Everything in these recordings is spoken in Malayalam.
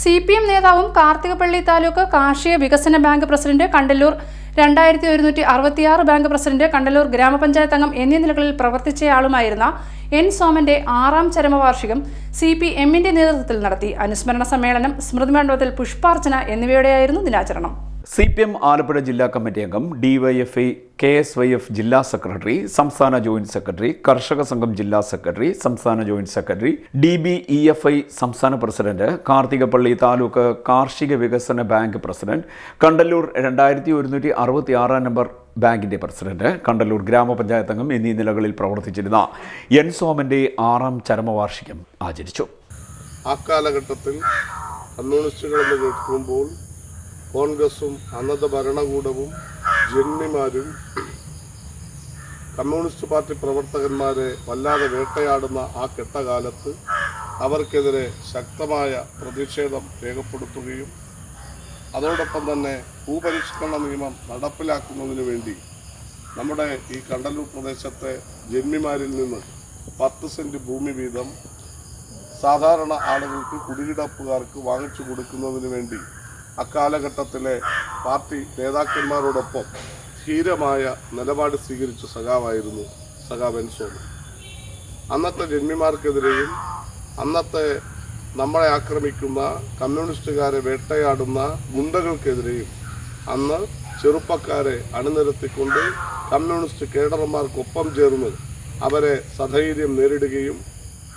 CPM നേതാവും കാർത്തികപ്പള്ളി താലൂക്ക് കാർഷിക വികസന bank president, Kandalloor 2166 bank president, Kandalloor ഗ്രാമപഞ്ചായത്ത് അംഗം എന്നീ നിലകളിൽ പ്രവർത്തിച്ചയാളുമായിരുന്ന N. സോമന്റെ 6ാം ചരമവാർഷികം CPM-ന്റെ നേതൃത്വത്തിൽ നടത്തി. അനുസ്മരണ സമ്മേളനം, സ്മൃതിമണ്ഡപത്തിൽ പുഷ്പാർച്ചന എന്നിവയോടെയായിരുന്നു ദിനാചരണം. CPM ആലപ്പുഴ ജില്ലാ കമ്മിറ്റി അംഗം, DYFI KSYF ജില്ലാ സെക്രട്ടറി, സംസ്ഥാന ജോയിന്റ് സെക്രട്ടറി, കർഷക സംഘം ജില്ലാ സെക്രട്ടറി, സംസ്ഥാന ജോയിന്റ് സെക്രട്ടറി, DBEFI സംസ്ഥാന പ്രസിഡന്റ്, കാർത്തികപ്പള്ളി താലൂക്ക് കാർഷിക വികസന ബാങ്ക് പ്രസിഡന്റ്, കണ്ടല്ലൂർ 2166 നമ്പർ ബാങ്കിന്റെ പ്രസിഡന്റ്, കണ്ടല്ലൂർ ഗ്രാമപഞ്ചായത്ത് അംഗം എന്നീ നിലകളിൽ പ്രവർത്തിച്ചിരുന്ന N. സോമന്റെ 6ാം ചരമവാർഷികം ആചരിച്ചു. ആ കാലഘട്ടത്തിൽ കമ്മ്യൂണിസ്റ്റുകളെന്ന് കേൾക്കുമ്പോൾ കോൺഗ്രസും അന്നത്തെ ഭരണകൂടവും ജന്മിമാരും കമ്മ്യൂണിസ്റ്റ് പാർട്ടി പ്രവർത്തകന്മാരെ വല്ലാതെ വേട്ടയാടുന്ന ആ കെട്ടകാലത്ത് അവർക്കെതിരെ ശക്തമായ പ്രതിഷേധം രേഖപ്പെടുത്തുകയും അതോടൊപ്പം തന്നെ ഭൂപരിഷ്കരണ നിയമം നടപ്പിലാക്കുന്നതിന് വേണ്ടി നമ്മുടെ ഈ കണ്ടല്ലൂർ പ്രദേശത്തെ ജന്മിമാരിൽ നിന്ന് 10 സെന്റ് ഭൂമി വീതം സാധാരണ ആളുകൾക്ക് കുടികിടപ്പുകാർക്ക് വാങ്ങിച്ചു കൊടുക്കുന്നതിന് വേണ്ടി അക്കാലഘട്ടത്തിലെ പാർട്ടി നേതാക്കന്മാരോടൊപ്പം ധീരമായ നിലപാട് സ്വീകരിച്ച സഖാവായിരുന്നു സഖാവ് N. സോമൻ. അന്നത്തെ ജന്മിമാർക്കെതിരെയും അന്നത്തെ നമ്മളെ ആക്രമിക്കുന്ന കമ്മ്യൂണിസ്റ്റുകാരെ വേട്ടയാടുന്ന ഗുണ്ടകൾക്കെതിരെയും അന്ന് ചെറുപ്പക്കാരെ അണിനിരത്തിക്കൊണ്ട് കമ്മ്യൂണിസ്റ്റ് കേഡർമാർക്കൊപ്പം ചേർന്ന് അവരെ സധൈര്യം നേരിടുകയും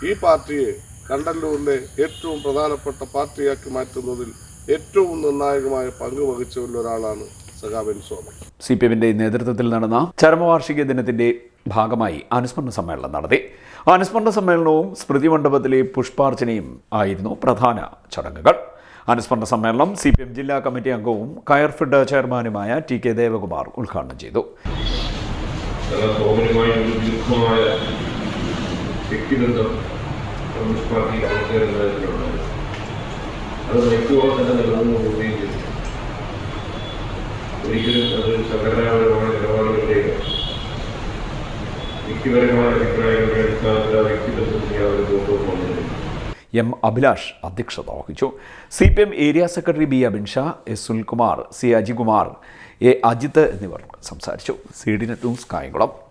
ഈ പാർട്ടിയെ കണ്ടല്ലൂരിലെ ഏറ്റവും പ്രധാനപ്പെട്ട പാർട്ടിയാക്കി മാറ്റുന്നതിൽ ഏറ്റവും നിർണായകമായ പങ്ക് വഹിച്ചവരിൽ ഒരാളാണ് സഖാവ് N. സോമൻ. CPM-ന്റെ നേതൃത്വത്തിൽ നടന്ന ചരമവാർഷിക ദിനത്തിന്റെ ഭാഗമായി അനുസ്മരണ സമ്മേളനം നടത്തി. അനുസ്മരണ സമ്മേളനവും സ്മൃതി മണ്ഡപത്തിലെ പുഷ്പാർച്ചനയും ആയിരുന്നു പ്രധാന ചടങ്ങുകൾ. അനുസ്മരണ സമ്മേളനം CPM ജില്ലാ കമ്മിറ്റി അംഗവും കയർഫെഡ് ചെയർമാനുമായ TK ദേവകുമാർ ഉദ്ഘാടനം ചെയ്തു. അത് മൈക്കോളം തന്നെ നിലനിന്ന് പോവുകയും ചെയ്തു. ഒരിക്കലും അത് സംഘടനാപരമായ നിലപാടുകളിലേക്ക് വ്യക്തിപരമായ അഭിപ്രായങ്ങളുടെ അടിസ്ഥാനത്തിൽ ആ വ്യക്തിബന്ധത്തിന് അവർ കൊണ്ടുപോകുന്നില്ല. M. അഭിലാഷ് അധ്യക്ഷത വഹിച്ചു. CPM area secretary B. Abinsha, S. Sunilkumar, C. Ajikumar, A. Ajith എന്നിവർ സംസാരിച്ചു. CD net news Kayamkulam.